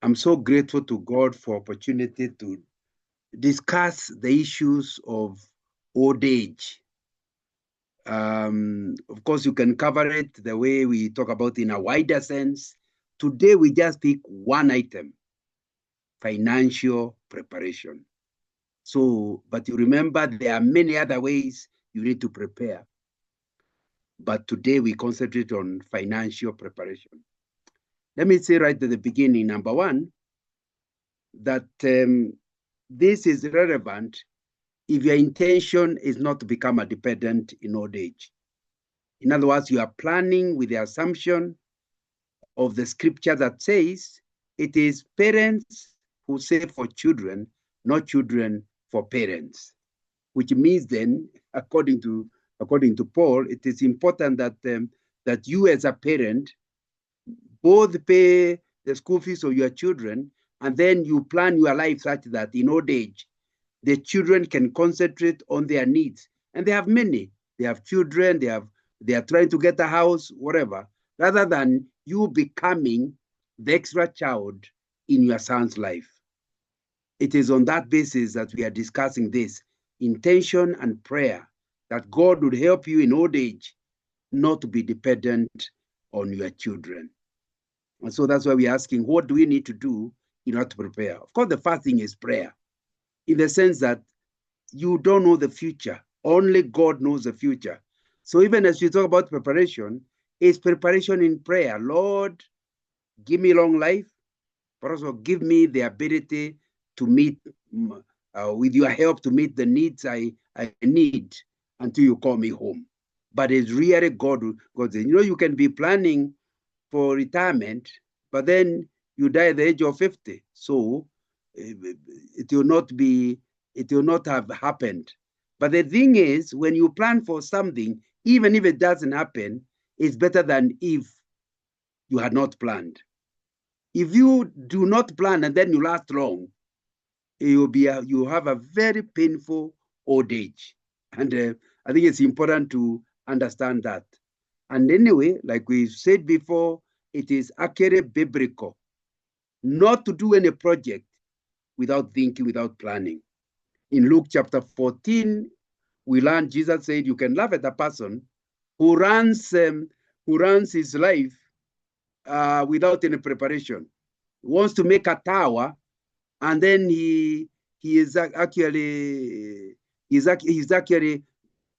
I'm so grateful to God for opportunity to discuss the issues of old age. Of course, you can cover it the way we talk about in a wider sense. Today, we just pick one item, financial preparation. So, but you remember there are many other ways you need to prepare. But today we concentrate on financial preparation. Let me say right at the beginning, number one, that this is relevant if your intention is not to become a dependent in old age. In other words, you are planning with the assumption of the scripture that says it is parents who save for children, not children for parents, which means then, according to Paul, it is important that that you as a parent both pay the school fees of your children, and then you plan your life such that in old age, the children can concentrate on their needs. And they have many. They have children, they are trying to get a house, whatever, rather than you becoming the extra child in your son's life. It is on that basis that we are discussing this intention and prayer, that God would help you in old age not to be dependent on your children. And so that's why we're asking, what do we need to do in order to prepare? Of course, the first thing is prayer, in the sense that you don't know the future. Only God knows the future. So even as we talk about preparation, it's preparation in prayer. Lord, give me long life, but also give me the ability to meet, with your help, to meet the needs I need until you call me home. But it's really God. You can be planning for retirement, but then you die at the age of 50. So it will not have happened. But the thing is, when you plan for something, even if it doesn't happen, it's better than if you had not planned. If you do not plan and then you last long, you have a very painful old age. And I think it's important to understand that. And anyway, like we said before, it is actually biblical not to do any project without thinking, without planning. In Luke chapter 14, we learn Jesus said you can laugh at a person who runs his life without any preparation. He wants to make a tower, and then he's actually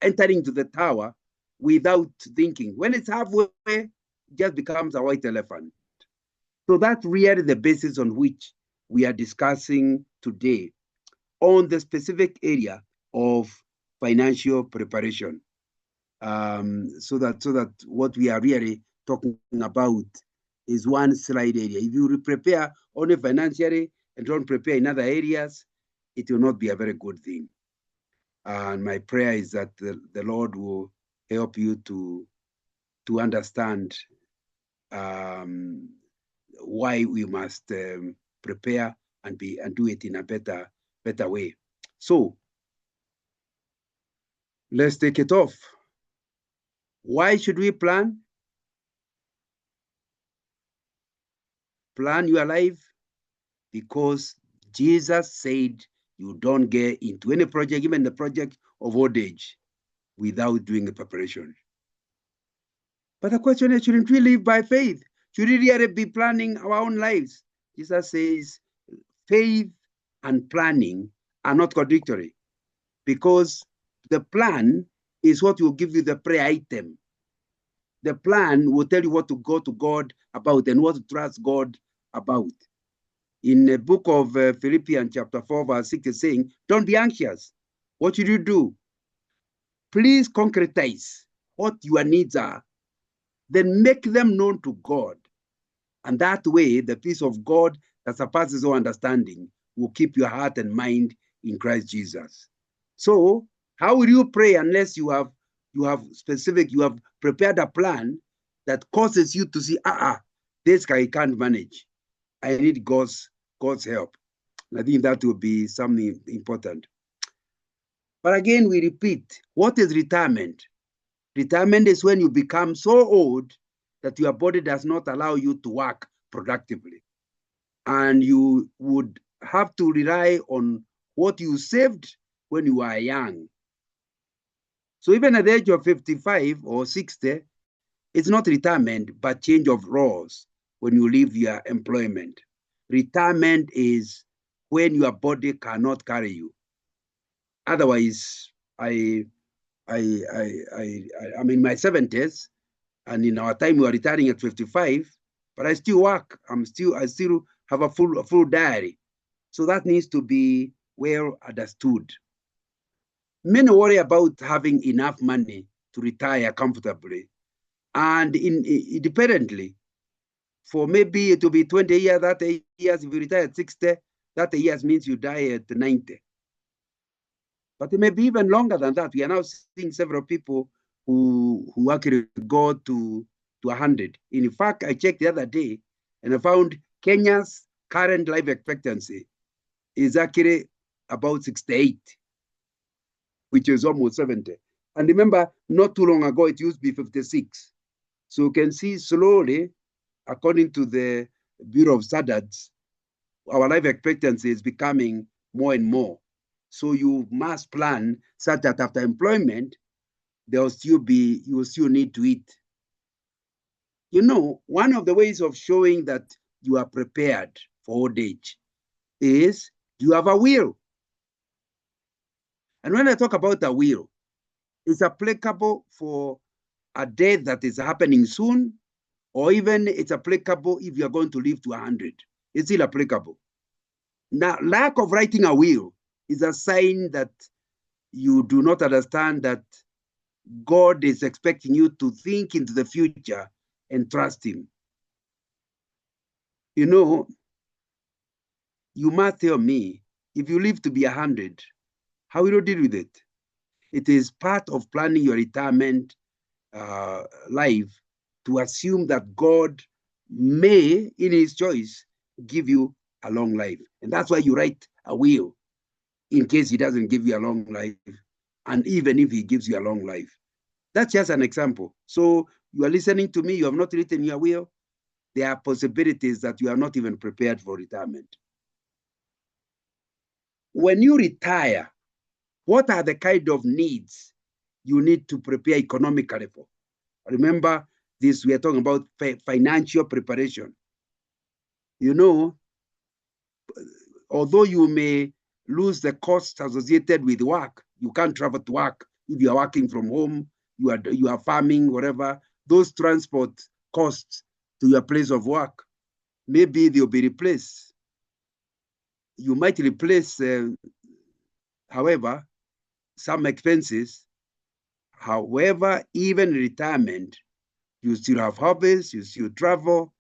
entering to the tower without thinking. When it's halfway, it just becomes a white elephant. So that's really the basis on which we are discussing today on the specific area of financial preparation. So that what we are really talking about is one slide area. If you prepare only financially and don't prepare in other areas, it will not be a very good thing. And my prayer is that the Lord will help you to understand why we must prepare and do it in a better way. So let's take it off. Why should we plan? Plan your life because Jesus said you don't get into any project, even the project of old age, without doing a preparation. But the question is, shouldn't we live by faith? Should we really be planning our own lives? Jesus says faith and planning are not contradictory, because the plan is what will give you the prayer item. The plan will tell you what to go to God about and what to trust God about. In the book of Philippians chapter 4, verse 6 is saying, don't be anxious. What should you do? Please concretize what your needs are. Then make them known to God. And that way, the peace of God that surpasses all understanding will keep your heart and mind in Christ Jesus. So how will you pray unless you have prepared a plan that causes you to see, this guy can't manage. I need God's help. And I think that will be something important. But again, we repeat, what is retirement? Retirement is when you become so old that your body does not allow you to work productively. and you would have to rely on what you saved when you were young. So even at the age of 55 or 60, it's not retirement, but change of roles when you leave your employment. Retirement is when your body cannot carry you. Otherwise, I'm in my 70s, and in our time we are retiring at 55, but I still work. I still have a full diary. So that needs to be well understood. Many worry about having enough money to retire comfortably and independently. For maybe it will be 20 years, 30 years. If you retire at 60, 30 years means you die at 90. But it may be even longer than that. We are now seeing several people who actually go to 100. In fact, I checked the other day and I found Kenya's current life expectancy is actually about 68, which is almost 70. And remember, not too long ago, it used to be 56. So you can see slowly, according to the Bureau of Standards, our life expectancy is becoming more and more. So you must plan such that after employment, you will still need to eat. You know, one of the ways of showing that you are prepared for old age is you have a will. And when I talk about a will, it's applicable for a death that is happening soon, or even it's applicable if you're going to live to 100. It's still applicable. Now, lack of writing a will is a sign that you do not understand that God is expecting you to think into the future and trust him. You know, you must tell me, if you live to be 100, how will you deal with it? It is part of planning your retirement life to assume that God may, in his choice, give you a long life. And that's why you write a will in case he doesn't give you a long life. And even if he gives you a long life. That's just an example. So you are listening to me, you have not written your will. There are possibilities that you are not even prepared for retirement. When you retire, what are the kind of needs you need to prepare economically for? Remember this, we are talking about financial preparation. You know, although you may lose the costs associated with work, you can't travel to work. If you are working from home, you are farming, whatever, those transport costs to your place of work, maybe they'll be replaced. You might replace, however, some expenses. However, even retirement, you still have hobbies, you still travel,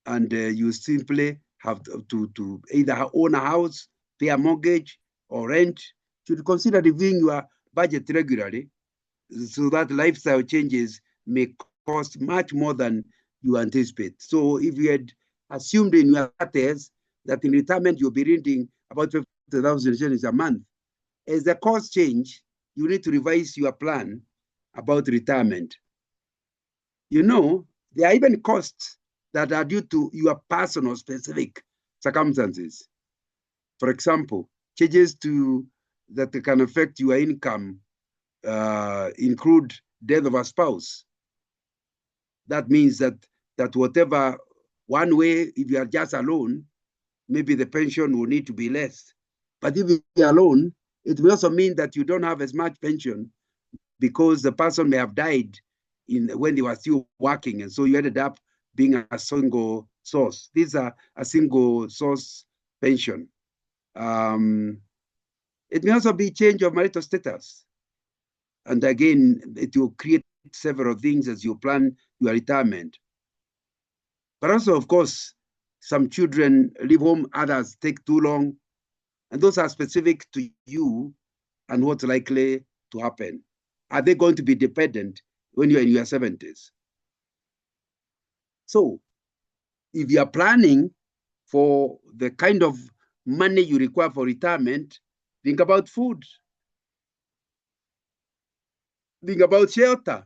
and you simply have to either own a house, pay a mortgage, or rent. You should consider reviewing your budget regularly so that lifestyle changes may cost much more than you anticipate. So if you had assumed in your 30s that in retirement you'll be reading about 50,000 shillings a month, as the costs change, you need to revise your plan about retirement. You know, there are even costs that are due to your personal specific circumstances. For example, changes that can affect your income include death of a spouse. That means that whatever, one way, if you are just alone, maybe the pension will need to be less. But if you're alone, it will also mean that you don't have as much pension because the person may have died when they were still working. And so you ended up being a single source. These are a single source pension. It may also be change of marital status. And again, it will create several things as you plan your retirement. But also, of course, some children leave home, others take too long. And those are specific to you and what's likely to happen. Are they going to be dependent when you're in your 70s? So if you are planning for the kind of money you require for retirement, think about food. Think about shelter.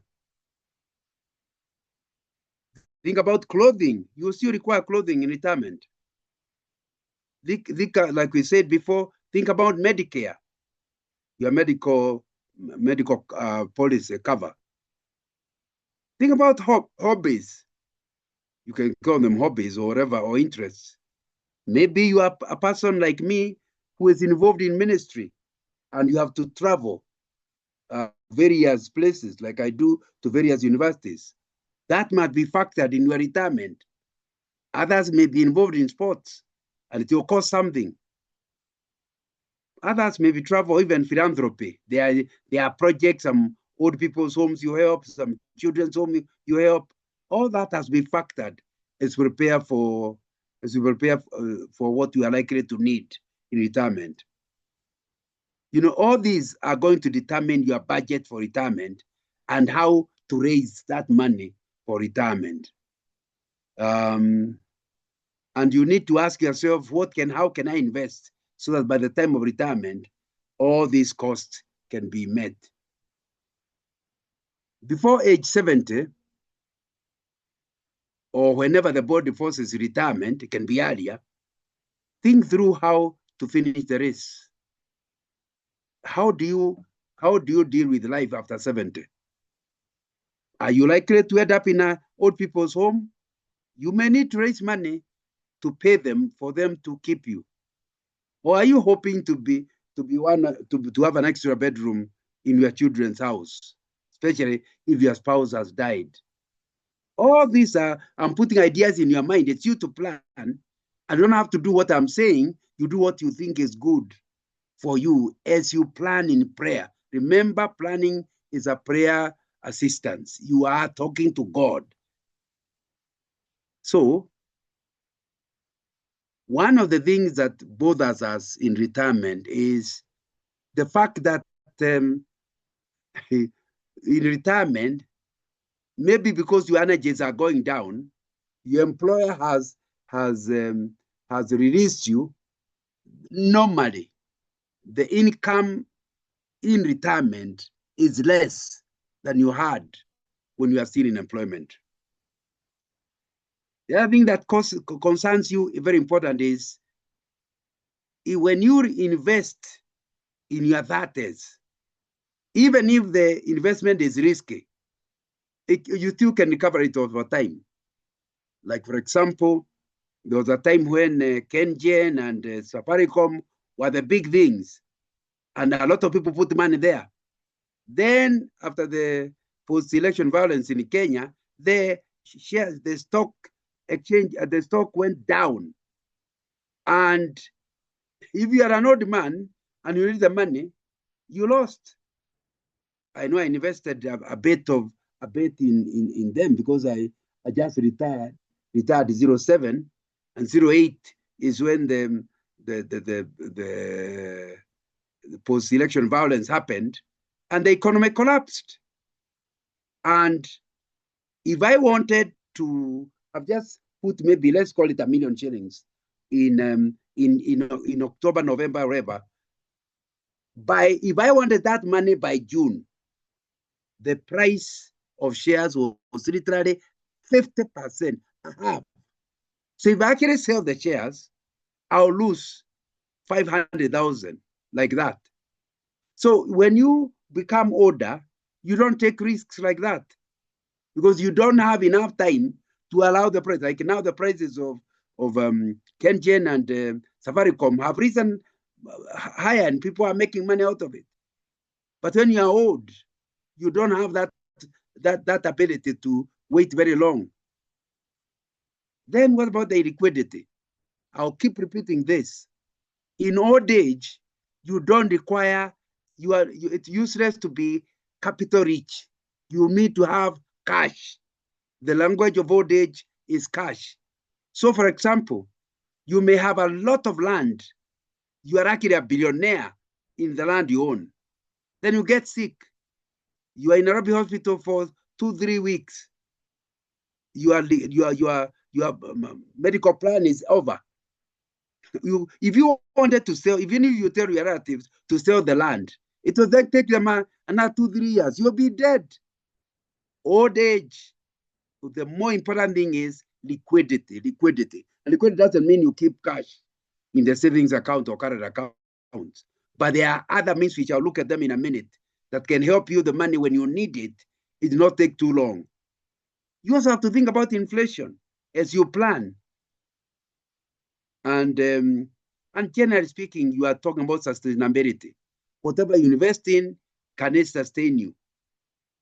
Think about clothing. You will still require clothing in retirement. like we said before, think about Medicare, your medical policy cover. Think about hobbies. You can call them hobbies or whatever, or interests. Maybe you are a person like me who is involved in ministry and you have to travel various places like I do to various universities. That might be factored in your retirement. Others may be involved in sports and it will cost something. Others maybe travel, even philanthropy. There are projects, some old people's homes you help, some children's home you help. All that has been factored as you prepare for what you are likely to need in retirement. You know, all these are going to determine your budget for retirement and how to raise that money for retirement. And you need to ask yourself, how can I invest so that by the time of retirement, all these costs can be met? Before age 70, or whenever the body forces retirement, it can be earlier, think through how to finish the race. How do you deal with life after 70? Are you likely to end up in an old people's home? You may need to raise money to pay them for them to keep you. Or are you hoping to have an extra bedroom in your children's house, especially if your spouse has died? All these I'm putting ideas in your mind. It's you to plan. I don't have to do what I'm saying. You do what you think is good for you as you plan in prayer. Remember, planning is a prayer assistance. You are talking to God. So, one of the things that bothers us in retirement is the fact that in retirement, maybe because your energies are going down, your employer has released you. Normally, the income in retirement is less than you had when you are still in employment. The other thing that concerns you, very important, is when you invest in your 30s, even if the investment is risky, you still can recover it over time. Like, for example, there was a time when KenGen and Safaricom were the big things, and a lot of people put money there. Then, after the post-election violence in Kenya, the stock exchange, the stock went down. And if you are an old man and you need the money, you lost. I know I invested a bit in them because I just retired 07, and 08 is when the post-election violence happened and the economy collapsed. And if I wanted to have just put, maybe let's call it $1 million shillings in October, November, whatever, if I wanted that money by June, the price of shares was literally 50% half. So if I actually sell the shares, I'll lose 500,000 like that. So when you become older, you don't take risks like that because you don't have enough time to allow the price. Like now, the prices of KenGen and Safaricom have risen higher, and people are making money out of it. But when you are old, you don't have that ability to wait very long. Then what about the liquidity? I'll keep repeating this. In old age, you don't require, it's useless to be capital rich. You need to have cash. The language of old age is cash. So for example, you may have a lot of land. You are actually a billionaire in the land you own. Then you get sick. You are in Nairobi hospital for 2-3 weeks. Your medical plan is over. If you wanted to sell, even if you tell your relatives to sell the land, it will then take them another 2-3 years. You'll be dead. Old age. The more important thing is liquidity. And liquidity doesn't mean you keep cash. in the savings account or current account. But there are other means which I'll look at them in a minute that can help you the money when you need it. It does not take too long. You also have to think about inflation as you plan. And generally speaking, you are talking about sustainability. Whatever you invest in, can it sustain you?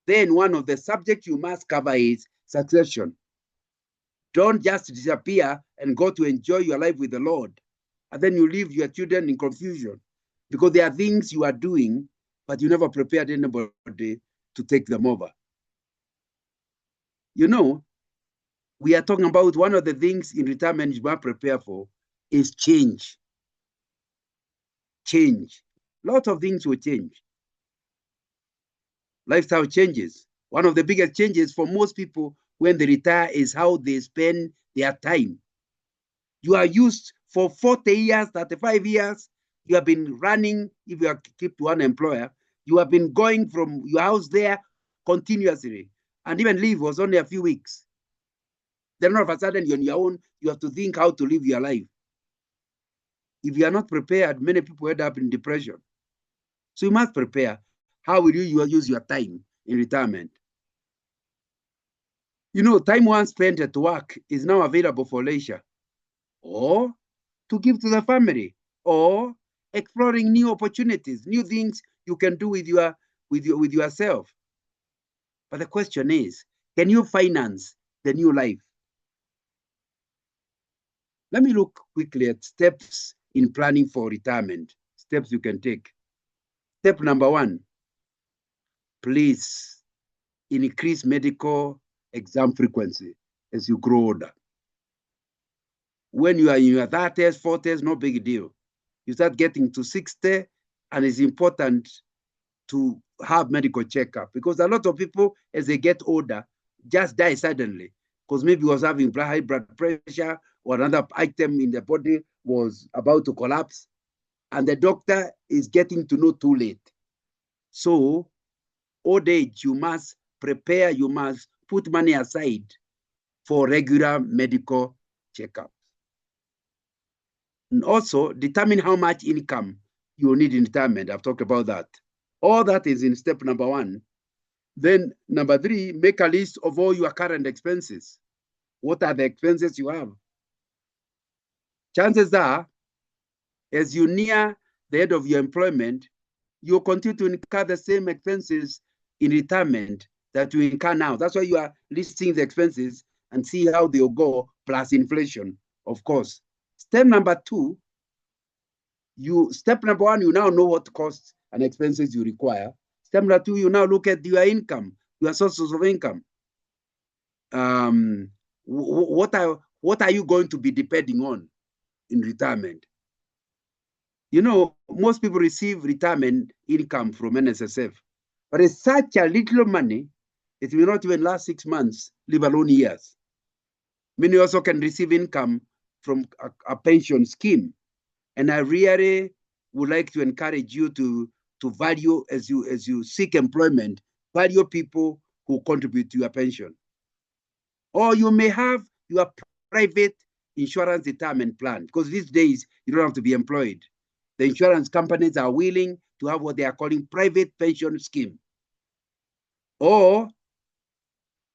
Then one of the subjects you must cover is succession. Don't just disappear and go to enjoy your life with the Lord. And then you leave your children in confusion because there are things you are doing, but you never prepared anybody to take them over. You know, we are talking about one of the things in retirement you must prepare for is change. Change. Lots of things will change. Lifestyle changes. One of the biggest changes for most people when they retire is how they spend their time. You are used for 40 years, 35 years, you have been running, if you are kept to one employer, you have been going from your house there continuously. And even leave was only a few weeks. Then all of a sudden you're on your own, you have to think how to live your life. If you are not prepared, many people end up in depression. So you must prepare. How will you use your time in retirement? You know, time once spent at work is now available for leisure, or to give to the family, or exploring new opportunities, new things you can do with yourself. But the question is, can you finance the new life? Let me look quickly at steps in planning for retirement, steps you can take. Step number 1, please increase medical exam frequency as you grow older. When you are in your 30s, 40s, no big deal. You start getting to 60, and it's important to have medical checkup, because a lot of people, as they get older, just die suddenly because maybe was having high blood pressure or another item in the body was about to collapse, and the doctor is getting to know too late. So old age, you must prepare, you must put money aside for regular medical checkups. And also determine how much income you need in retirement. I've talked about that. All that is in step number 1. Then number 3, make a list of all your current expenses. What are the expenses you have? Chances are, as you near the end of your employment, you'll continue to incur the same expenses in retirement that you incur now. That's why you are listing the expenses and see how they'll go, plus inflation, of course. Step number 2, step number 1, you now know what costs and expenses you require. Step number 2, you now look at your income, your sources of income. What are you going to be depending on in retirement? You know, most people receive retirement income from NSSF, but it's such a little money, it will not even last 6 months, leave alone years. Many also can receive income from a pension scheme. And I really would like to encourage you to value, as you seek employment, value people who contribute to your pension. Or you may have your private insurance retirement plan, because these days you don't have to be employed. The insurance companies are willing to have what they are calling private pension scheme. Or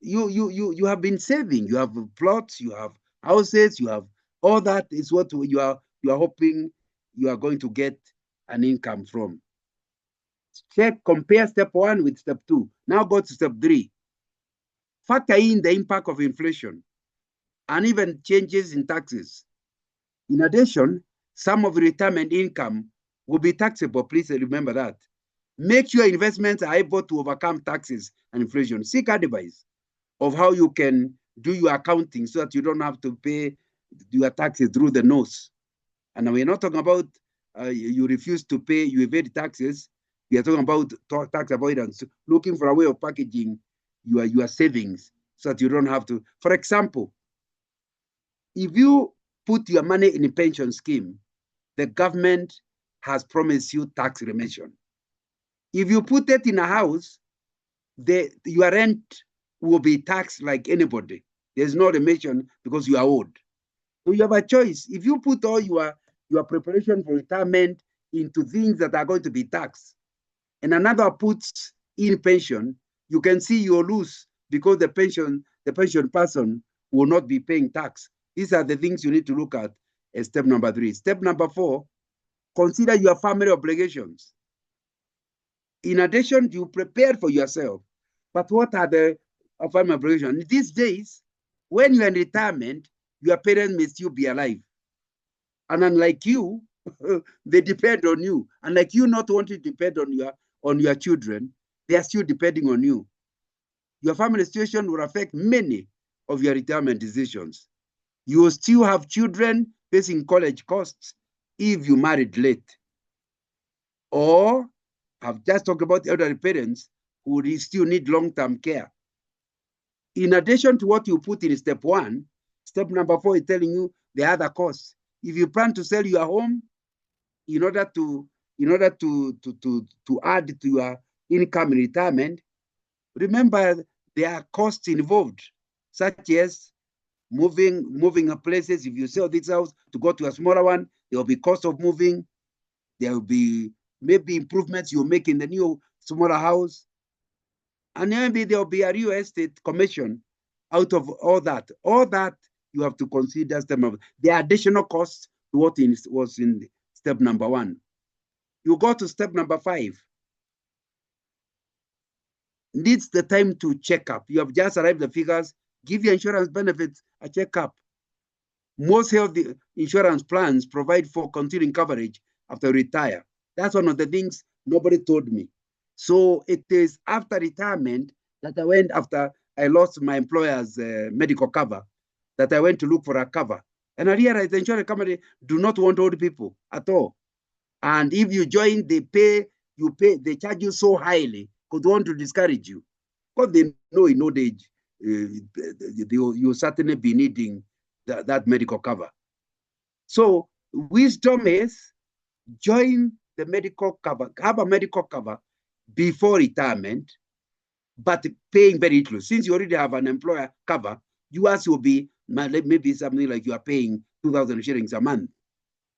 you have been saving, you have plots, you have houses, you have all that is what you are hoping you are going to get an income from. Compare step 1 with step 2. Now go to step 3. Factor in the impact of inflation and even changes in taxes. In addition, some of the retirement income will be taxable. Please remember that. Make sure investments are able to overcome taxes and inflation. Seek advice of how you can do your accounting so that you don't have to pay your taxes through the nose. And we're not talking about you refuse to pay, you evade taxes. We are talking about tax avoidance, looking for a way of packaging your savings so that you don't have to. For example, if you put your money in a pension scheme, the government has promised you tax remission. If you put it in a house, your rent will be taxed like anybody. There's no remission because you are old. So you have a choice. If you put all your your preparation for retirement into things that are going to be taxed. And another puts in pension, you can see you lose because the pension person will not be paying tax. These are the things you need to look at as step number 3. Step number 4, consider your family obligations. In addition, you prepared for yourself, but what are the family obligations? These days, when you're in retirement, your parents may still be alive. And unlike you, they depend on you. Unlike you not wanting to depend on your children, they are still depending on you. Your family situation will affect many of your retirement decisions. You will still have children facing college costs if you married late. Or I've just talked about elderly parents who still need long-term care. In addition to what you put in step 1, step number 4 is telling you the other costs. If you plan to sell your home in order to add to your income in retirement, remember there are costs involved, such as moving places. If you sell this house to go to a smaller one, there will be cost of moving. There will be maybe improvements you make in the new smaller house. And maybe there will be a real estate commission out of all that. All that you have to consider the additional costs to what was in step number 1. You go to step number 5. Needs the time to check up. You have just arrived the figures. Give your insurance benefits a checkup. Most health insurance plans provide for continuing coverage after retire. That's one of the things nobody told me. So it is after retirement that I went, after I lost my employer's medical cover, that I went to look for a cover. And I realized the insurance company do not want old people at all. And if you join, they charge you so highly because they want to discourage you. Because they know in old age, you'll certainly be needing that medical cover. So wisdom is join the medical cover, have a medical cover before retirement, but paying very little. Since you already have an employer cover, yours will be maybe something like you are paying 2,000 shillings a month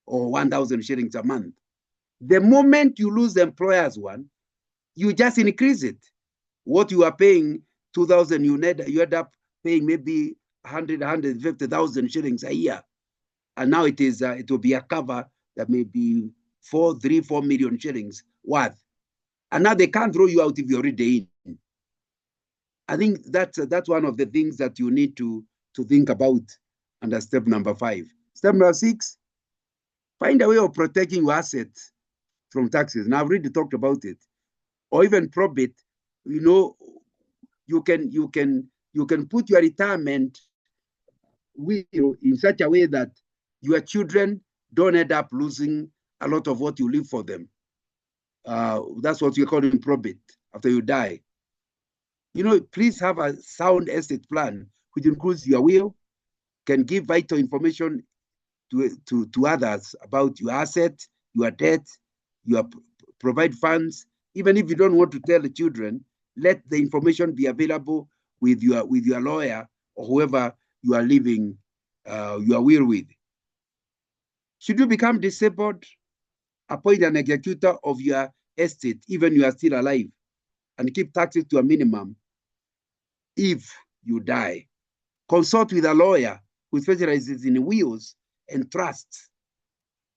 or 1,000 shillings a month. The moment you lose the employer's one, you just increase it. What you are paying 2,000, you end up paying maybe 100, 150,000 shillings a year. And now it will be a cover that may be 4 million shillings worth. And now they can't throw you out if you're already in. I think that's one of the things that you need to think about under step number 5. Step number 6, find a way of protecting your assets from taxes. Now I've already talked about it. Or even probate, you can put your retirement will in such a way that your children don't end up losing a lot of what you leave for them. That's what you're calling probate after you die. Please have a sound estate plan, which includes your will, can give vital information to others about your assets, your debt, provide funds. Even if you don't want to tell the children, let the information be available with your lawyer or whoever you are leaving your will with. Should you become disabled, appoint an executor of your estate, even you are still alive, and keep taxes to a minimum if you die. Consult with a lawyer who specializes in wills and trusts.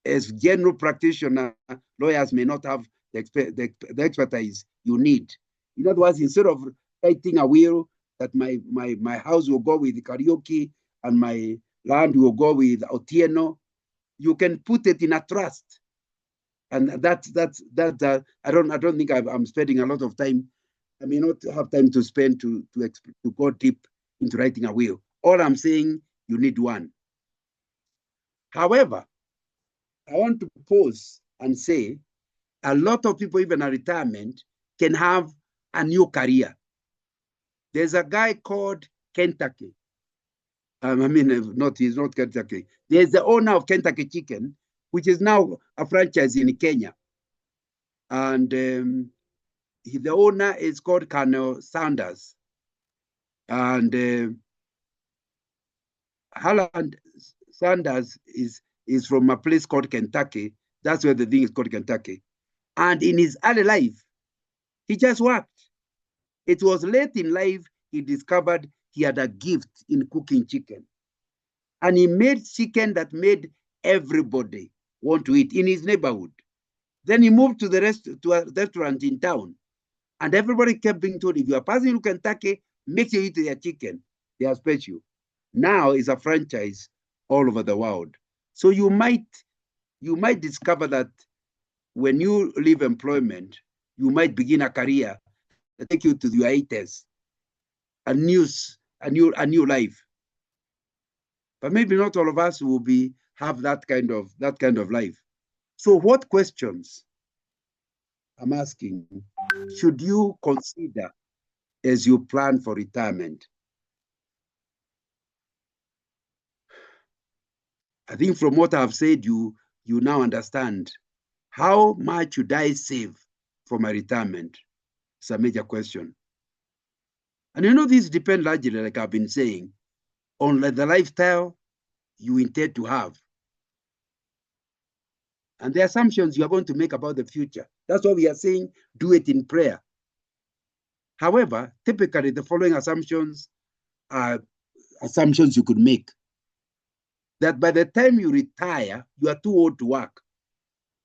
As general practitioner, lawyers may not have the expertise you need. In other words, instead of writing a will that my house will go with Karaoke and my land will go with Otieno, you can put it in a trust. And I don't think I'm spending a lot of time. I may not have time to spend to go deep into writing a will. All I'm saying, you need one. However, I want to pause and say a lot of people, even at retirement, can have a new career. There's a guy called Kentucky. He's not Kentucky. There's the owner of Kentucky Chicken, which is now a franchise in Kenya. And the owner is called Colonel Sanders. And Harland Sanders is is from a place called Kentucky. That's where the thing is called Kentucky. And in his early life, he just worked. It was late in life he discovered he had a gift in cooking chicken. And he made chicken that made everybody want to eat in his neighborhood. Then he moved to a restaurant in town. And everybody kept being told, if you are passing through Kentucky, make sure you eat their chicken. They are special. Now it's a franchise all over the world. So you might discover that when you leave employment, you might begin a career that take you to your 80s, a new life. But maybe not all of us will have that kind of life. So what questions, I'm asking, should you consider as you plan for retirement? I think from what I've said, you now understand how much should I save for my retirement? It's a major question. And these depend largely, like I've been saying, on the lifestyle you intend to have and the assumptions you are going to make about the future. That's why we are saying do it in prayer. However, typically the following assumptions are assumptions you could make. That by the time you retire, you are too old to work.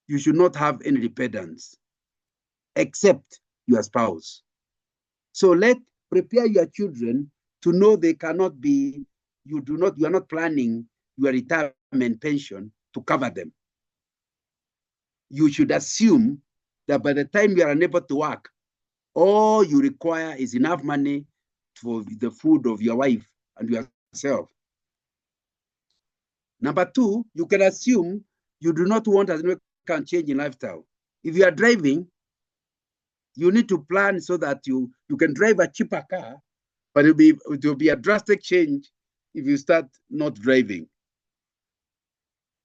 You should not have any dependents except your spouse. So prepare your children to know they cannot be, you are not planning your retirement pension to cover them. You should assume that by the time you are unable to work, all you require is enough money for the food of your wife and yourself. Number two, you can assume you do not want a significant change in lifestyle. If you are driving, you need to plan so that you can drive a cheaper car, but it will be a drastic change if you start not driving.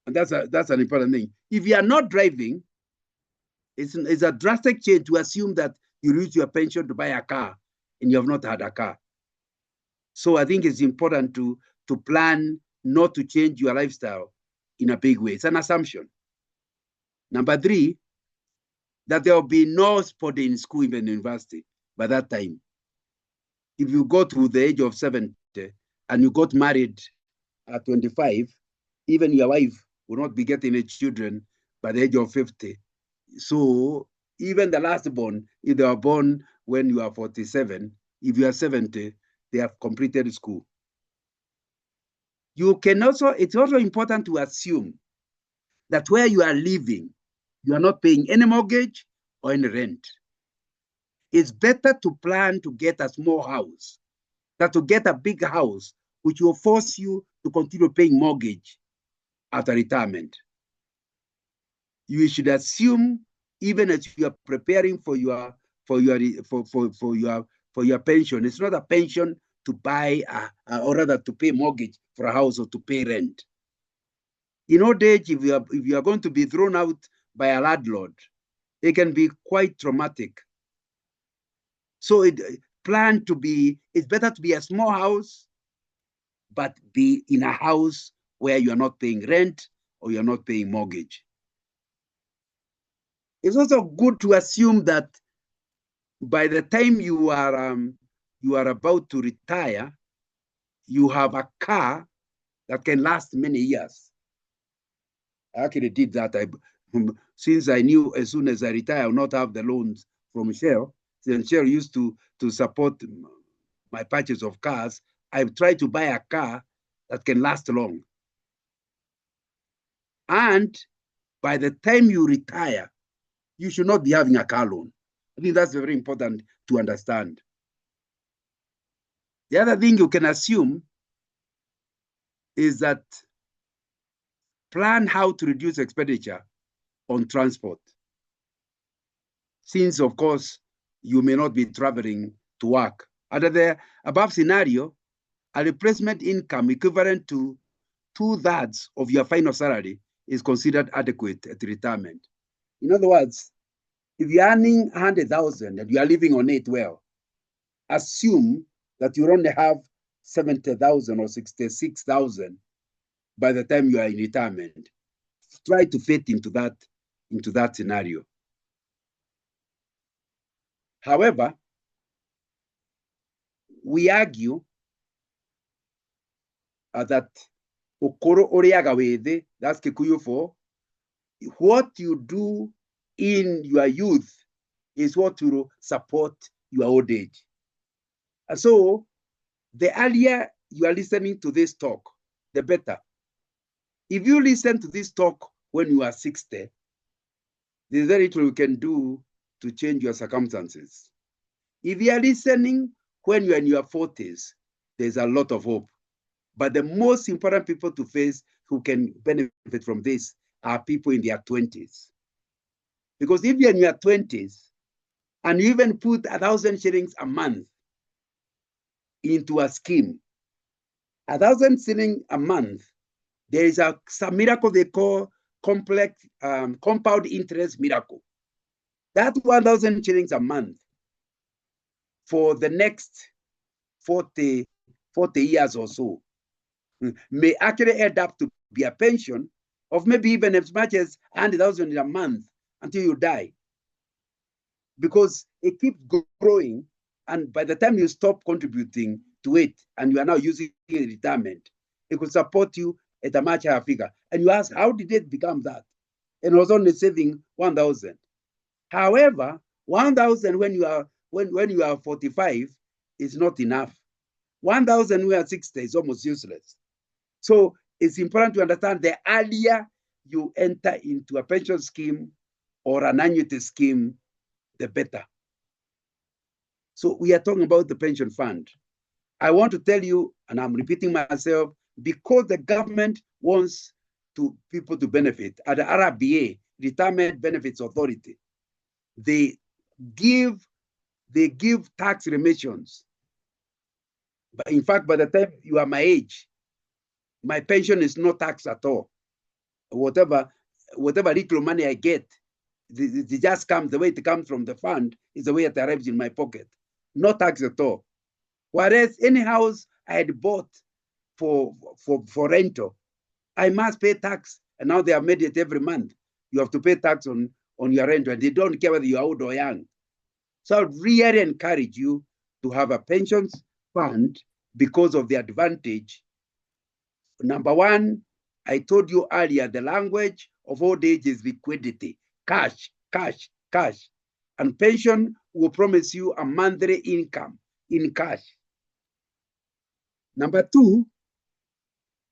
And that's an important thing. If you are not driving, it's a drastic change to assume that you use your pension to buy a car and you have not had a car. So I think it's important to plan not to change your lifestyle in a big way. It's an assumption. Number three, that there will be no sport in school, even university, by that time. If you go to the age of 70 and you got married at 25, even your wife will not be getting any children by the age of 50. So even the last born, if they are born when you are 47, if you are 70, they have completed school. It's also important to assume that where you are living, you are not paying any mortgage or any rent. It's better to plan to get a small house than to get a big house, which will force you to continue paying mortgage after retirement. You should assume, even as you are preparing for your pension, it's not a pension to buy or rather to pay mortgage for a house or to pay rent. In old age, if you are going to be thrown out by a landlord, it can be quite traumatic. So it's better to be a small house, but be in a house where you are not paying rent or you're not paying mortgage. It's also good to assume that by the time you are about to retire, you have a car that can last many years. I actually did that. Since I knew as soon as I retire, I will not have the loans from Shell. Since Shell used to support my purchase of cars, I tried to buy a car that can last long. And by the time you retire, you should not be having a car loan. I think that's very important to understand. The other thing you can assume is that plan how to reduce expenditure on transport. Since, of course, you may not be traveling to work. Under the above scenario, a replacement income equivalent to 2/3 of your final salary is considered adequate at retirement. In other words, if you're earning 100,000 and you are living on it well, assume that you only have 70,000 or 66,000 by the time you are in retirement. try to fit into that scenario. However, we argue that ukoro oriaga wethe, that's Kikuyu for what you do in your youth is what will support your old age. And so the earlier you are listening to this talk, the better. If you listen to this talk when you are 60, there's very little you can do to change your circumstances. If you are listening when you are in your 40s, there's a lot of hope. But the most important people to face who can benefit from this are people in their 20s. Because if you're in your 20s and you even put 1,000 shillings a month into a scheme, 1,000 shillings a month, there is some miracle they call complex compound interest miracle. That 1,000 shillings a month for the next 40 years or so may actually add up to be a pension of maybe even as much as 100,000 a month until you die. Because it keeps growing, and by the time you stop contributing to it and you are now using it in retirement, it could support you at a much higher figure. And you ask, how did it become that? And it was only saving 1,000. However, 1,000 when you are 45 is not enough. 1,000 when you are 60 is almost useless. So it's important to understand the earlier you enter into a pension scheme or an annuity scheme, the better. So we are talking about the pension fund. I want to tell you, and I'm repeating myself, because the government wants people to benefit, at the RBA, Retirement Benefits Authority, they give tax remissions. But in fact, by the time you are my age, my pension is not taxed at all. Whatever little money I get, it just comes, the way it comes from the fund is the way it arrives in my pocket. No tax at all. Whereas any house I had bought for rental, I must pay tax. And now they have made it every month. You have to pay tax on your rent, and they don't care whether you're old or young. So I would really encourage you to have a pensions fund because of the advantage. Number one, I told you earlier, the language of old age is liquidity, cash, cash, cash. And pension will promise you a monthly income in cash. Number two,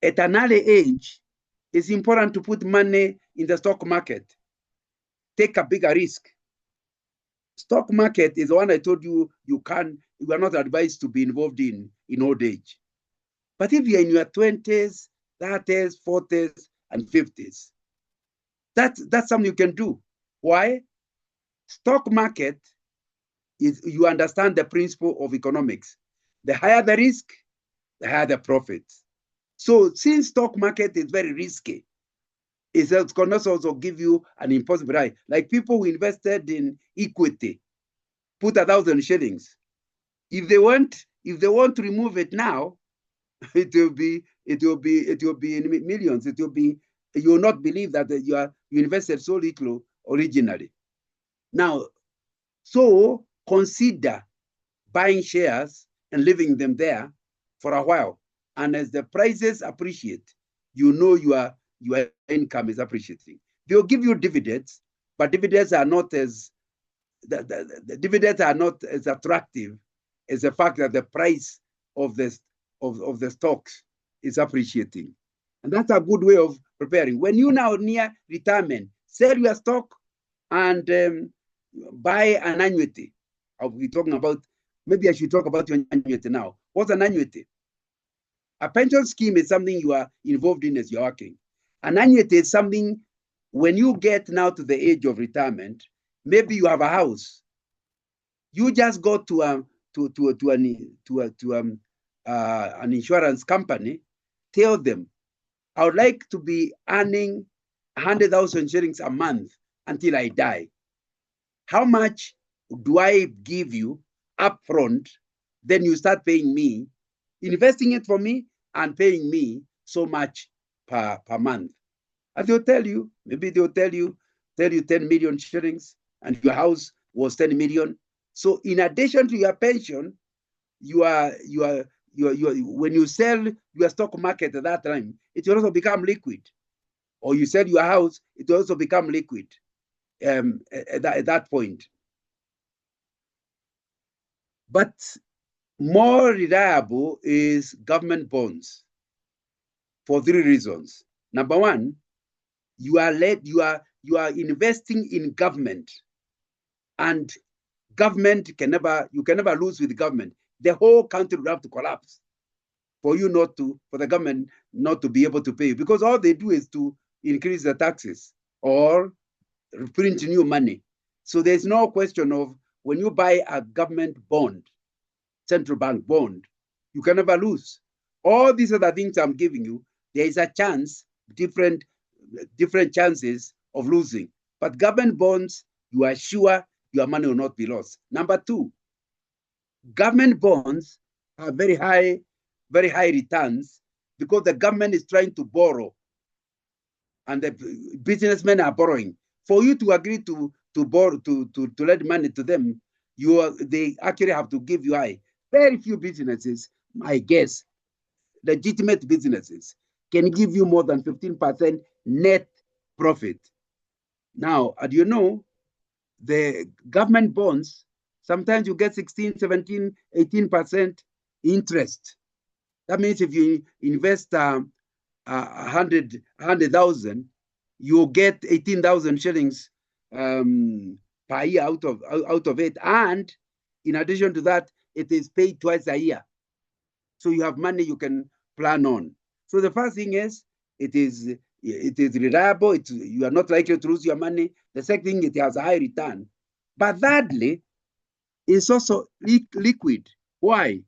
at an early age, it's important to put money in the stock market. Take a bigger risk. Stock market is the one I told you you are not advised to be involved in old age. But if you're in your 20s, 30s, 40s, and 50s, that's something you can do. Why? Stock market is, you understand the principle of economics. The higher the risk, the higher the profits. So since stock market is very risky, it can also give you an impossible right. Like people who invested in equity, put 1,000 shillings. If they want to remove it now, it will be in millions. You will not believe that you invested so little originally. Now, so consider buying shares and leaving them there for a while. And as the prices appreciate, you know your income is appreciating. They'll give you dividends, but dividends are not as the dividends are not as attractive as the fact that the price of the stocks is appreciating. And that's a good way of preparing. When you now near retirement, sell your stock and buy an annuity. I'll be talking about, maybe I should talk about your annuity now. What's an annuity? A pension scheme is something you are involved in as you're working. An annuity is something when you get now to the age of retirement, maybe you have a house. You just go to an insurance company, tell them, I would like to be earning 100,000 shillings a month until I die. How much do I give you upfront? Then you start paying me, investing it for me and paying me so much per month. And they'll tell you, maybe they'll tell you 10 million shillings, and your house was 10 million. So in addition to your pension, you are when you sell your stock market at that time, it will also become liquid. Or you sell your house, it will also become liquid at that point. But more reliable is government bonds for 3 reasons. Number one, you are investing in government, and government you can never lose with the government. The whole country will have to collapse for the government not to be able to pay you, because all they do is to increase the taxes or print new money. So there's no question of, when you buy a government bond, central bank bond, you can never lose. All these other things I'm giving you, there is a chance, different chances of losing. But government bonds, you are sure your money will not be lost. Number two, government bonds have very high returns because the government is trying to borrow and the businessmen are borrowing. For you to agree to borrow, to lend money to them, they actually have to give you high. Very few businesses, I guess, legitimate businesses, can give you more than 15% net profit. Now, as you know, the government bonds, sometimes you get 16, 17, 18% interest. That means if you invest 100,000, you get 18,000 shillings per year out of it. And in addition to that, it is paid twice a year. So you have money you can plan on. So the first thing is, it is reliable. You are not likely to lose your money. The second thing, it has a high return. But thirdly, it's also liquid. Why?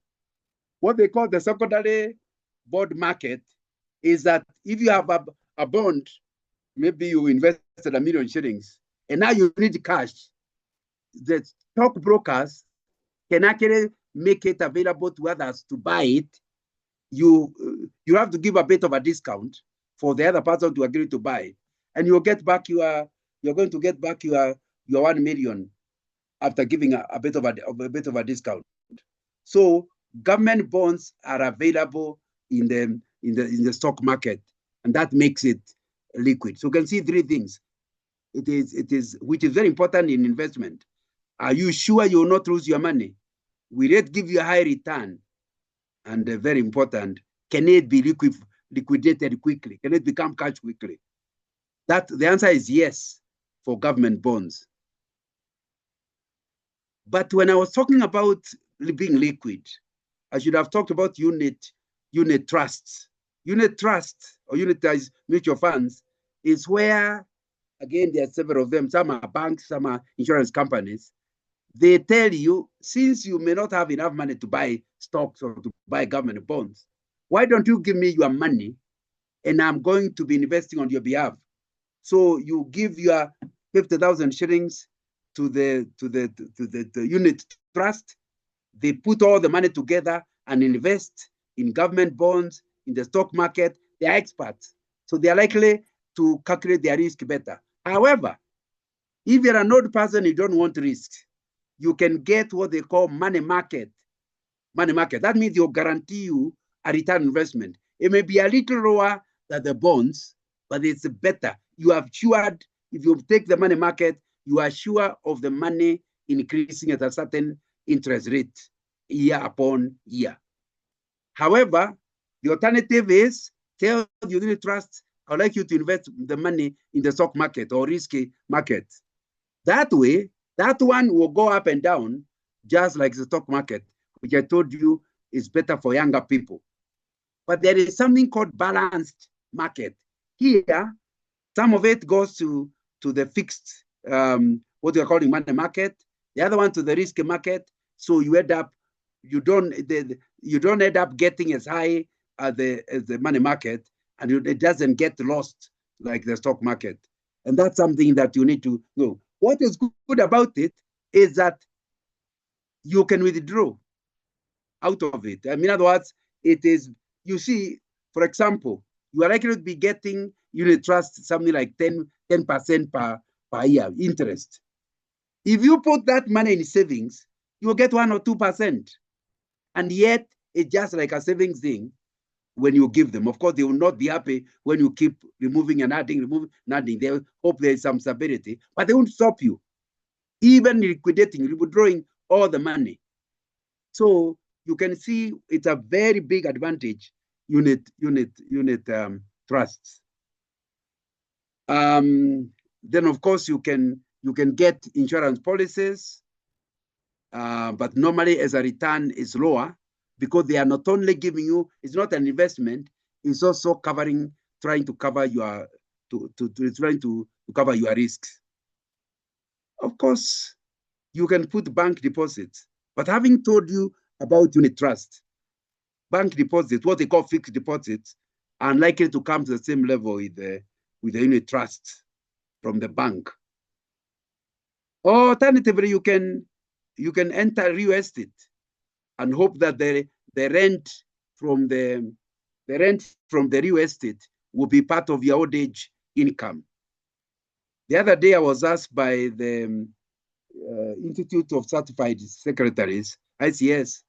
What they call the secondary bond market is that if you have a bond, maybe you invested 1 million shillings, and now you need cash, the stock brokers can actually make it available to others to buy it. You have to give a bit of a discount for the other person to agree to buy, and you're going to get back your 1 million after giving a bit of a discount. So government bonds are available in the stock market, and that makes it liquid. So you can see 3 things. It is which is very important in investment. Are you sure you will not lose your money? Will it give you a high return? And very important, can it be liquidated quickly? Can it become cash quickly? The answer is yes for government bonds. But when I was talking about being liquid, I should have talked about unit trusts. Unit trust or unitized mutual funds is where, again, there are several of them. Some are banks, some are insurance companies. They tell you, since you may not have enough money to buy stocks or to buy government bonds, why don't you give me your money and I'm going to be investing on your behalf? So you give your 50,000 shillings to the unit trust. They put all the money together and invest in government bonds, in the stock market. They are experts, so they are likely to calculate their risk better. However, if you're an old person, you don't want risk, you can get what they call money market. Money market, that means they'll guarantee you a return investment. It may be a little lower than the bonds, but it's better. You are sure, if you take the money market, you are sure of the money increasing at a certain interest rate year upon year. However, the alternative is, tell the unit trust, I'd like you to invest the money in the stock market or risky market. That way, that one will go up and down, just like the stock market, which I told you is better for younger people. But there is something called balanced market. Here, some of it goes to the fixed, what you're calling money market, the other one to the risk market. So you end up, you don't end up getting as high as the money market, and it doesn't get lost like the stock market. And that's something that you need to know. What is good about it is that you can withdraw out of it. I mean, in other words, it is, you see, for example, you are likely to be getting unit trust, something like 10% per year interest. If you put that money in savings, you'll get 1 or 2%. And yet, it's just like a savings thing when you give them. Of course, they will not be happy when you keep removing and adding, They will hope there is some stability, but they won't stop you. Even liquidating, withdrawing all the money. So you can see it's a very big advantage, unit trusts. Then of course you can get insurance policies, but normally as a return is lower because they are not only giving you, it's not an investment, it's also trying to cover your cover your risks. Of course, you can put bank deposits, but having told you about unit trust, bank deposits, what they call fixed deposits, are unlikely to come to the same level with the unit trust from the bank. Alternatively, you can enter real estate and hope that the rent from the real estate will be part of your old age income. The other day, I was asked by the Institute of Certified Secretaries, ICS,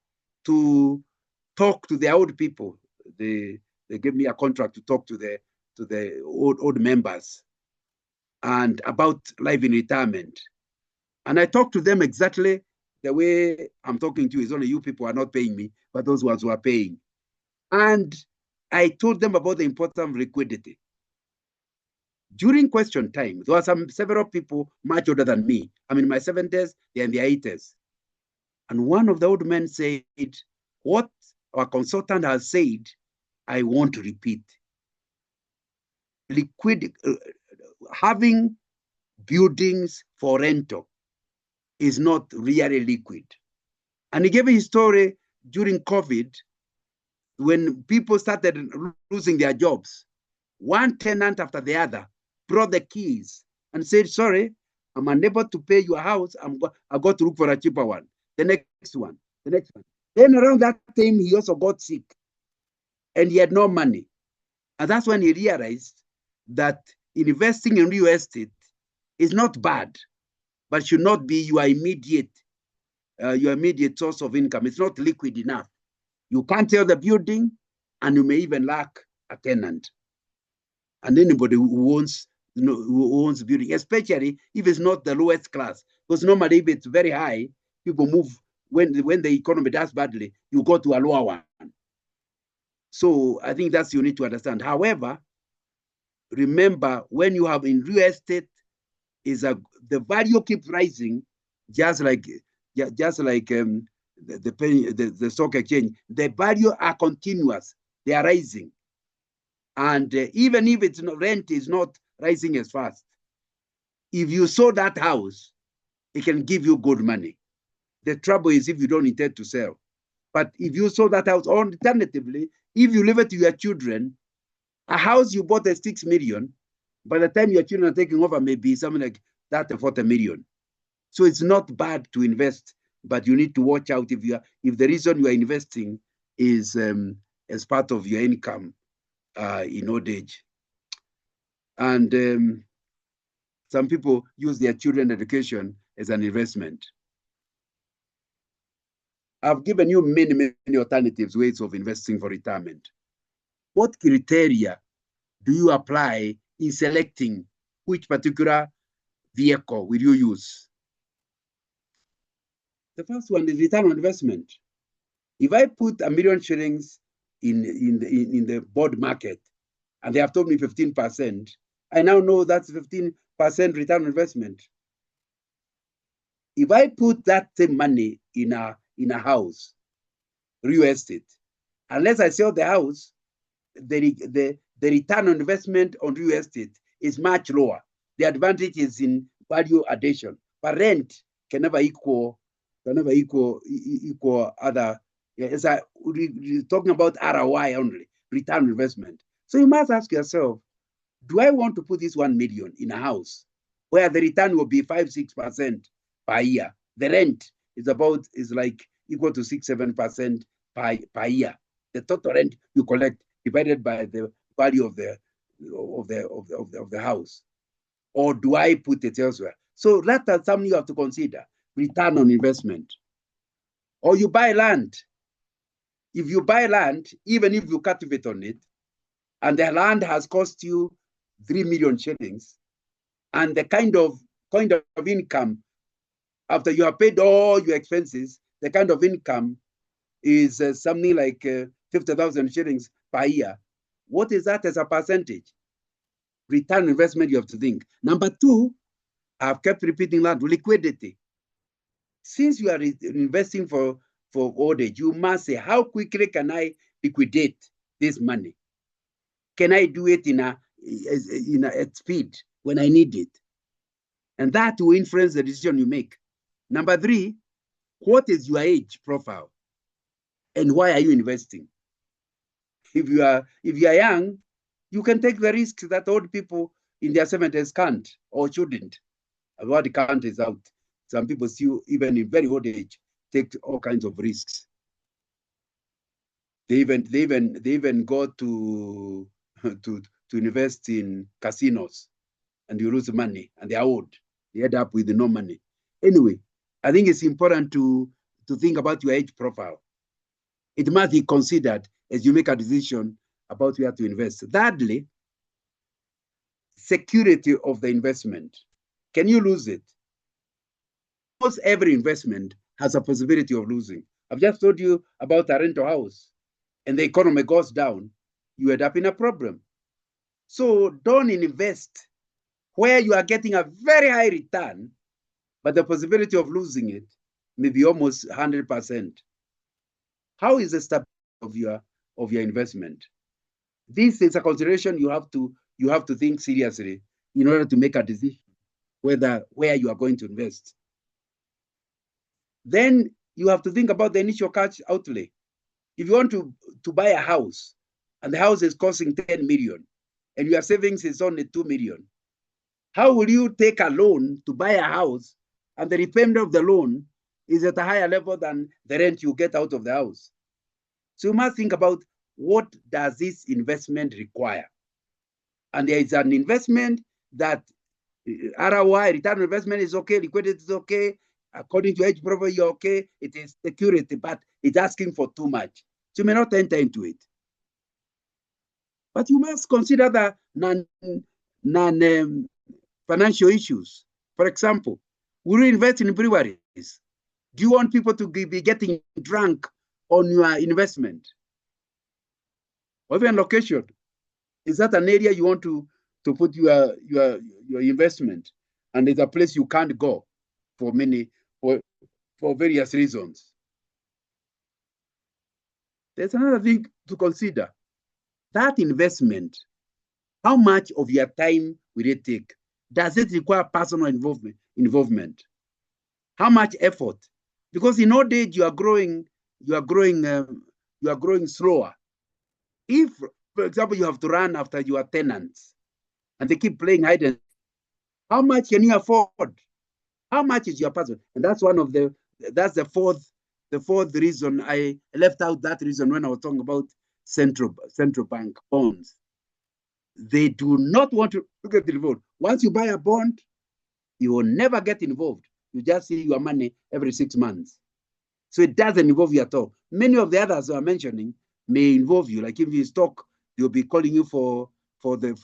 to talk to the old people. They gave me a contract to talk to the old members and about life in retirement. And I talked to them exactly the way I'm talking to you. It's only you people are not paying me, but those ones who are paying. And I told them about the importance of liquidity. During question time, there were several people much older than me. I'm in my 70s, they're in their 80s. And one of the old men said, what our consultant has said, I want to repeat. Having buildings for rental is not really liquid. And he gave a story during COVID when people started losing their jobs. One tenant after the other brought the keys and said, sorry, I'm unable to pay your house. I got to look for a cheaper one. The next one. Then around that time, he also got sick and he had no money. And that's when he realized that investing in real estate is not bad, but should not be your immediate source of income. It's not liquid enough. You can't sell the building and you may even lack a tenant. And anybody who owns building, especially if it's not the lowest class, because normally if it's very high, people move when the economy does badly, you go to a lower one. So I think that's you need to understand. However, remember when you have in real estate, the value keeps rising, just like the stock exchange. The value are continuous; they are rising, and even if it's rent is not rising as fast, if you sold that house, it can give you good money. The trouble is if you don't intend to sell. But if you sold that house, alternatively, if you leave it to your children, a house you bought at 6 million, by the time your children are taking over, maybe something like that, 40 million. So it's not bad to invest, but you need to watch out if the reason you are investing is as part of your income in old age. And some people use their children's education as an investment. I've given you many alternatives, ways of investing for retirement. What criteria do you apply in selecting which particular vehicle will you use? The first one is return on investment. If I put $1 million shillings in the bond market and they have told me 15%, I now know that's 15% return on investment. If I put that same money in a house, real estate, unless I sell the house, the return on investment on real estate is much lower. The advantage is in value addition, but rent can never equal other. We're talking about ROI only, return on investment. So you must ask yourself, do I want to put this 1 million in a house where the return will be 5-6% per year? The rent is like equal to 6-7% per year. The total rent you collect divided by the value of the the house, or do I put it elsewhere? So that's something you have to consider: return on investment. Or you buy land. If you buy land, even if you cultivate on it, and the land has cost you 3 million shillings, and the kind of income after you have paid all your expenses, the kind of income is something like 50,000 shillings per year. What is that as a percentage? Return investment, you have to think. Number two, I've kept repeating that, liquidity. Since you are investing for old age, you must say, how quickly can I liquidate this money? Can I do it at speed when I need it? And that will influence the decision you make. Number three, what is your age profile? And why are you investing? If you are young, you can take the risks that old people in their 70s can't or shouldn't. What can't is out. Some people still, even in very old age, take all kinds of risks. They even go to invest in casinos, and you lose money, and they are old. They end up with no money. Anyway, I think it's important to think about your age profile. It must be considered as you make a decision about where to invest. Thirdly, security of the investment. Can you lose it? Almost every investment has a possibility of losing. I've just told you about a rental house, and the economy goes down, you end up in a problem. So don't invest where you are getting a very high return, but the possibility of losing it may be almost 100%. How is the stability of your investment? This is a consideration you have to think seriously in order to make a decision where you are going to invest. Then you have to think about the initial cash outlay. If you want to buy a house and the house is costing 10 million and your savings is only 2 million, how will you take a loan to buy a house and the repayment of the loan is at a higher level than the rent you get out of the house? So you must think about, what does this investment require? And there is an investment that ROI, return on investment, is okay, liquidity is okay, according to age profile, you're okay, it is security, but it's asking for too much. So you may not enter into it. But you must consider the non-financial issues. For example, will you invest in breweries? Do you want people to be getting drunk on your investment? Or even location. Is that an area you want to put your investment? And it's a place you can't go for various reasons. There's another thing to consider. That investment, how much of your time will it take? Does it require personal involvement? How much effort? Because in old age you are growing slower. If, for example, you have to run after your tenants and they keep playing hide and seek, how much can you afford? How much is your person? And that's the fourth reason. I left out that reason when I was talking about central bank bonds. They do not want to get involved. Once you buy a bond, you will never get involved. You just see your money every 6 months. So it doesn't involve you at all. Many of the others I'm mentioning may involve you. Like if you stock, they'll be calling you for the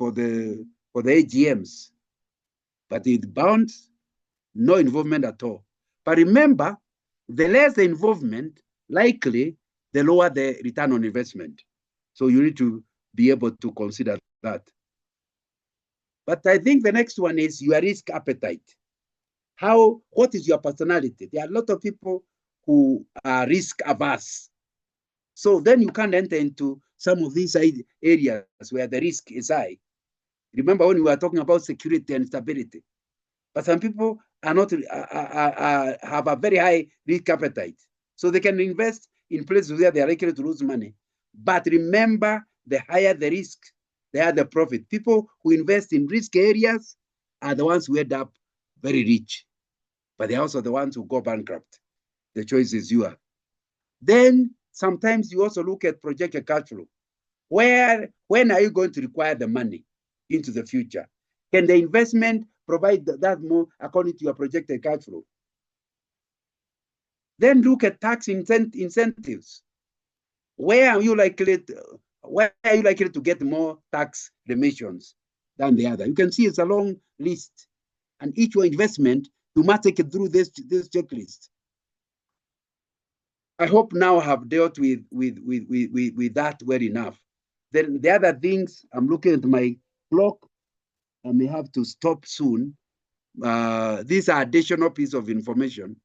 AGMs. But with bonds, no involvement at all. But remember, the less the involvement, likely the lower the return on investment. So you need to be able to consider that. But I think the next one is your risk appetite. What is your personality? There are a lot of people who are risk averse. So then you can't enter into some of these areas where the risk is high. Remember when we were talking about security and stability. But some people are not have a very high risk appetite. So they can invest in places where they are likely to lose money. But remember, the higher the risk, the higher the profit. People who invest in risk areas are the ones who end up very rich. But they're also the ones who go bankrupt. The choice is yours. Then sometimes you also look at projected cash flow. When are you going to require the money? into the future? Can the investment provide that more according to your projected cash flow? Then look at tax incentives. Where are you likely to get more tax remissions than the other? You can see it's a long list, and each investment you must take it through this checklist. I hope now I have dealt with that well enough. Then the other things, I'm looking at my clock. I may have to stop soon. These are additional piece of information.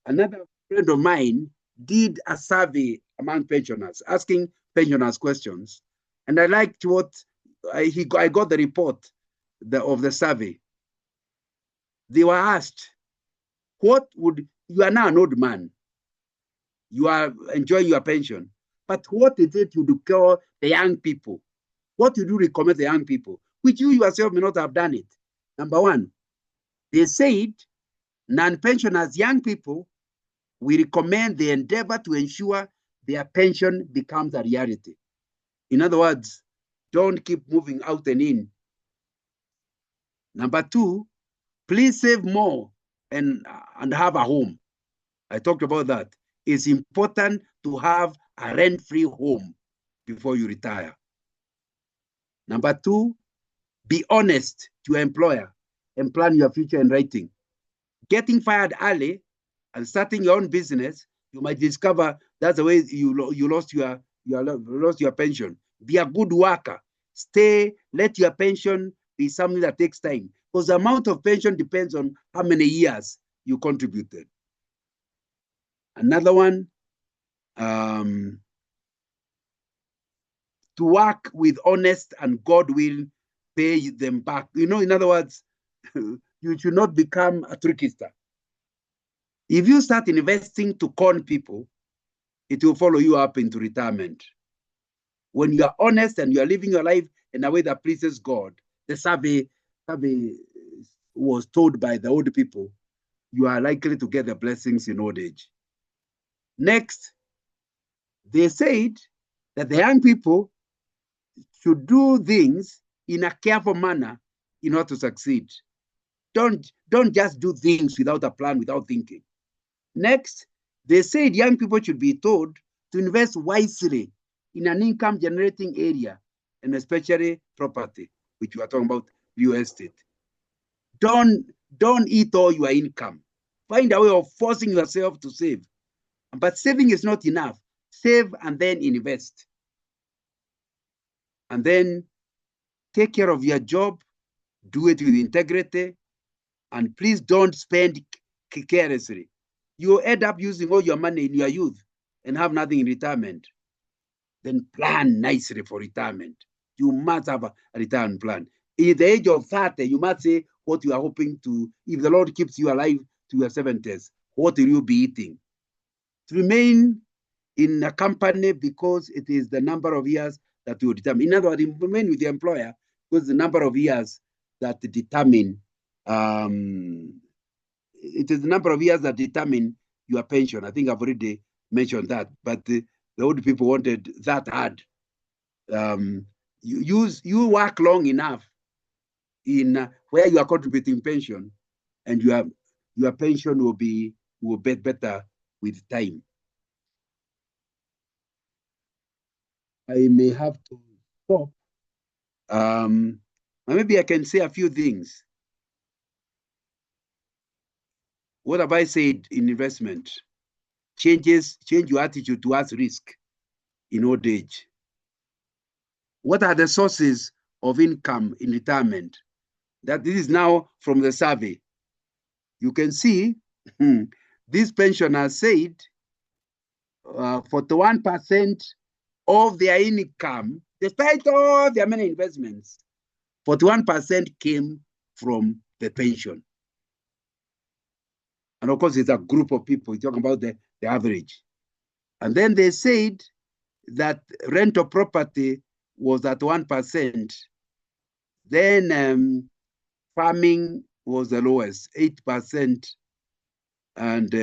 Another friend of mine did a survey among pensioners, asking pensioners questions. And I liked what I got the report of the survey. They were asked, you are now an old man. You are enjoying your pension. But what is it you do call the young people? What do you recommend the young people? Which you yourself may not have done it. Number one, they said non-pensioners, young people, we recommend the endeavor to ensure their pension becomes a reality. In other words, don't keep moving out and in. Number two, please save more and have a home. I talked about that. It's important to have a rent-free home before you retire. Number two, be honest to your employer and plan your future in writing. Getting fired early and starting your own business, you might discover that's the way you lost your pension. Be a good worker. Let your pension be something that takes time, because the amount of pension depends on how many years you contributed. Another one, to work with honest, and God will pay them back. In other words, you should not become a trickster. If you start investing to con people, it will follow you up into retirement. When you are honest and you are living your life in a way that pleases God, the survey was told by the old people, you are likely to get the blessings in old age. Next, they said that the young people should do things in a careful manner in order to succeed. Don't just do things without a plan, without thinking. Next, they said young people should be told to invest wisely in an income-generating area, and especially property, which we are talking about real estate. Don't eat all your income. Find a way of forcing yourself to save. But saving is not enough. Save and then invest. And then take care of your job. Do it with integrity. And please don't spend carelessly. You end up using all your money in your youth and have nothing in retirement. Then plan nicely for retirement. You must have a retirement plan. At the age of 30, you must say what you are hoping to, if the Lord keeps you alive to your 70s, what will you be eating? To remain in a company because it is the number of years that you determine. In other words, remain with the employer because the number of years that determine, it is the number of years that determine your pension. I think I've already mentioned that, but the old people wanted that hard. You work long enough in where you are contributing pension, and your pension will be better with time. I may have to stop. Maybe I can say a few things. What have I said in investment? Change your attitude towards risk in old age. What are the sources of income in retirement? That this is now from the survey. You can see these pensioners said 41% of their income, despite all their many investments, 41% came from the pension. And of course, it's a group of people. You're talking about the average. And then they said that rental property was at 1%. Then farming was the lowest, 8%. And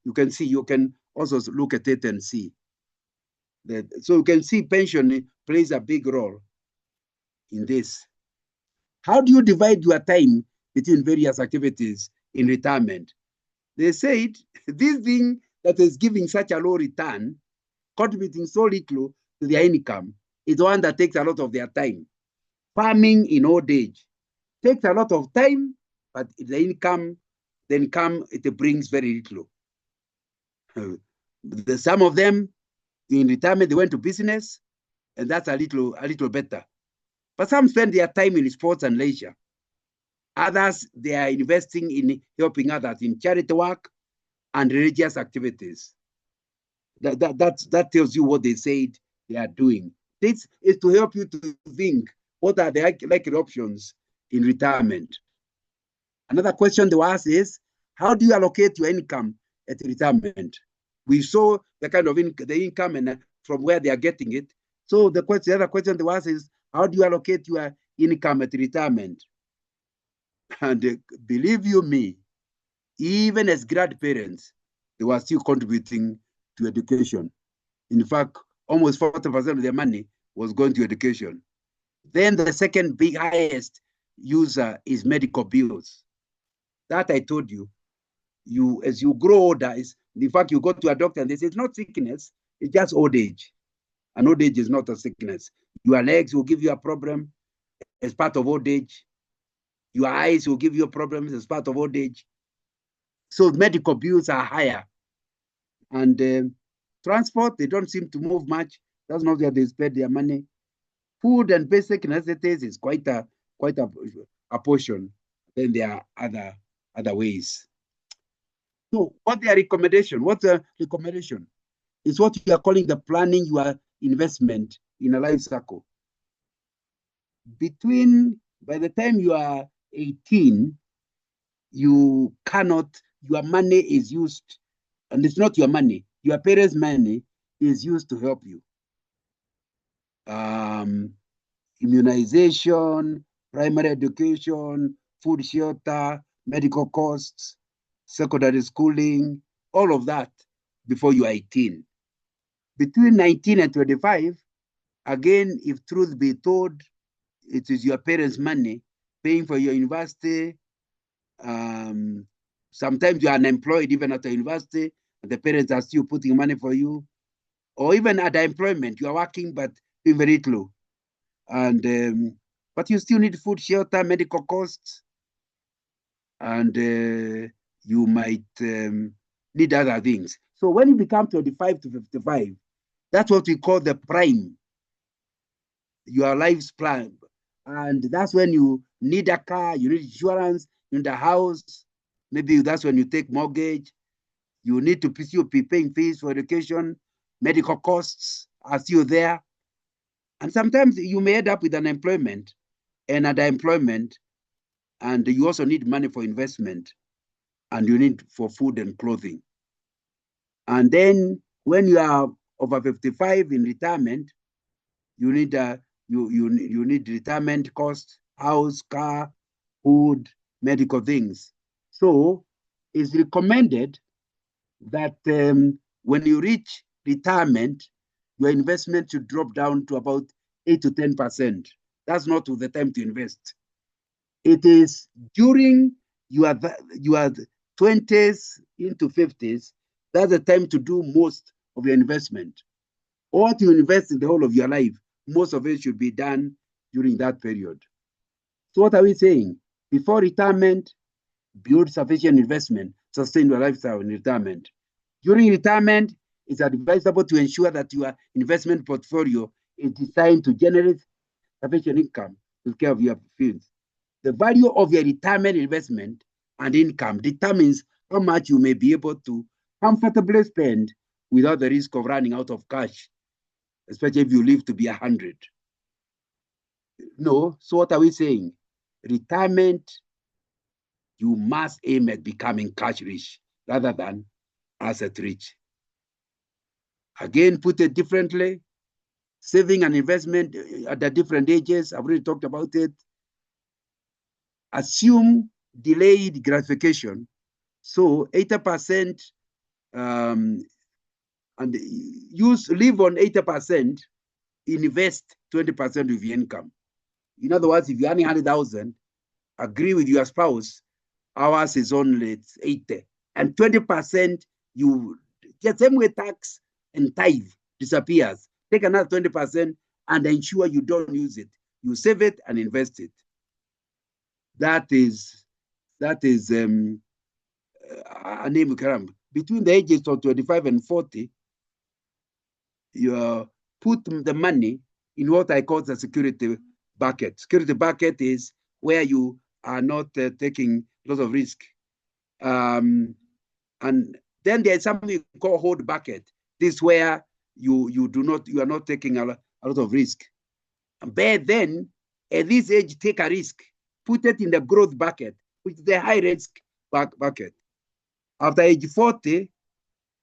you can also look at it and see that. So you can see pension plays a big role. in this. How do you divide your time between various activities in retirement? They said this thing that is giving such a low return, contributing so little to their income, is the one that takes a lot of their time. Farming in old age takes a lot of time, but the income it brings very little. Some of them in retirement they went to business, and that's a little better. But some spend their time in sports and leisure. Others, they are investing in helping others in charity work and religious activities. That tells you what they said they are doing. This is to help you to think what are the likely options in retirement. Another question they ask is, how do you allocate your income at retirement? We saw the kind of the income and from where they are getting it. So the other question they ask is, how do you allocate your income at retirement? And believe you me, even as grandparents, they were still contributing to education. In fact, almost 40% of their money was going to education. Then the second big highest user is medical bills. That I told you, as you grow older, in fact, you go to a doctor and they say it's not sickness, it's just old age. And old age is not a sickness. Your legs will give you a problem as part of old age. Your eyes will give you problems as part of old age. So medical bills are higher. And transport, they don't seem to move much. That's not where they spend their money. Food and basic necessities is quite a portion. Then there are other ways. So what's the recommendation? It's what you are calling the planning your investment in a life cycle. By the time you are 18, your money is used, and it's not your money, your parents' money is used to help you. Immunization, primary education, food, shelter, medical costs, secondary schooling, all of that before you are 18. Between 19 and 25, again, if truth be told, it is your parents' money paying for your university. Sometimes you are unemployed even at the university, and the parents are still putting money for you. Or even at the employment, you are working but doing very little. But you still need food, shelter, medical costs, and you might need other things. So when you become 25 to 55, that's what we call the prime, your life's plan. And that's when you need a car, you need insurance, you need a house. Maybe that's when you take mortgage. You need to be paying fees for education. Medical costs are still there. And sometimes you may end up with unemployment and underemployment, and you also need money for investment, and you need for food and clothing. And then when you are over 55 in retirement, you need you need retirement costs, house, car, food, medical things. So it's recommended that when you reach retirement, your investment should drop down to about 8 to 10%. That's not the time to invest. It is during your 20s into 50s, that's the time to do most of your investment. Or to invest in the whole of your life, most of it should be done during that period. So what are we saying? Before retirement, build sufficient investment, sustain your lifestyle in retirement. During retirement, it's advisable to ensure that your investment portfolio is designed to generate sufficient income to take care of your fields. The value of your retirement investment and income determines how much you may be able to comfortably spend without the risk of running out of cash, especially if you live to be 100. No, so what are we saying? Retirement, you must aim at becoming cash rich rather than asset rich. Again, put it differently, saving and investment at the different ages, I've already talked about it. Assume delayed gratification. So 80% and live on 80%, invest 20% of your income. In other words, if you're earning 100,000, agree with your spouse, ours is only 80. And 20% you get same way tax and tithe disappears. Take another 20% and ensure you don't use it. You save it and invest it. That is a name between the ages of 25 and 40, you put the money in what I call the security bucket. Security bucket is where you are not taking a lot of risk. And then there's something called hold bucket. This is where you are not taking a lot of risk. But then at this age, take a risk, put it in the growth bucket, which is the high risk bucket. After age 40,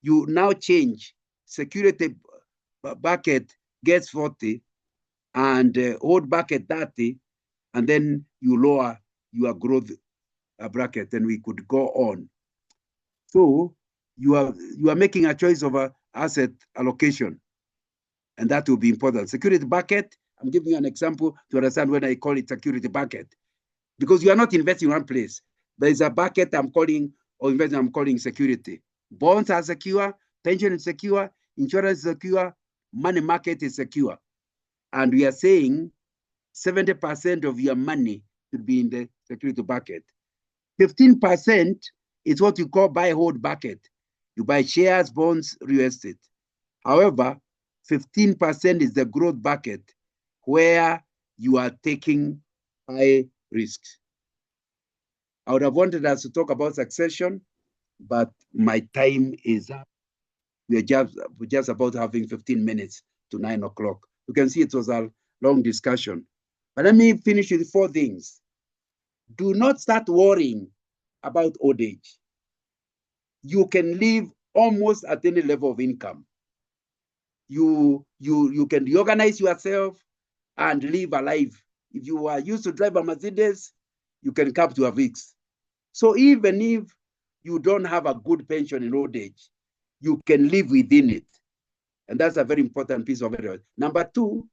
you now change security bucket gets 40 and old bucket 30, and then you lower your growth bracket, and we could go on. So you are making a choice of a asset allocation, and that will be important. Security bucket, I'm giving you an example to understand when I call it security bucket, because you are not investing in one place. There is a bucket I'm calling, or investment I'm calling security. Bonds are secure, pension is secure, insurance is secure, money market is secure. And we are saying 70% of your money should be in the security bucket. 15% is what you call buy hold bucket. You buy shares, bonds, real estate. However, 15% is the growth bucket where you are taking high risks. I would have wanted us to talk about succession, but my time is up. We're just about having 15 minutes to 9 o'clock. You can see it was a long discussion. But let me finish with 4 things. Do not start worrying about old age. You can live almost at any level of income. You can reorganize yourself and live a life. If you are used to drive a Mercedes, you can come to a VIX. So even if you don't have a good pension in old age, you can live within it. And that's a very important piece of it. Number 2,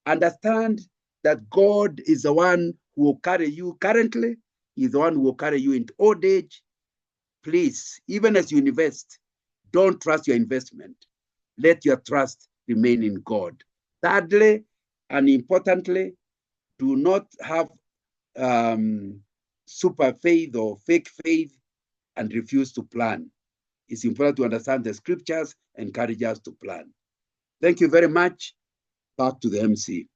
understand that God is the one who will carry you currently. He's the one who will carry you into old age. Please, even as you invest, don't trust your investment. Let your trust remain in God. Thirdly, and importantly, do not have super faith or fake faith and refuse to plan. It's important to understand the scriptures and encourage us to plan. Thank you very much. Back to the MC.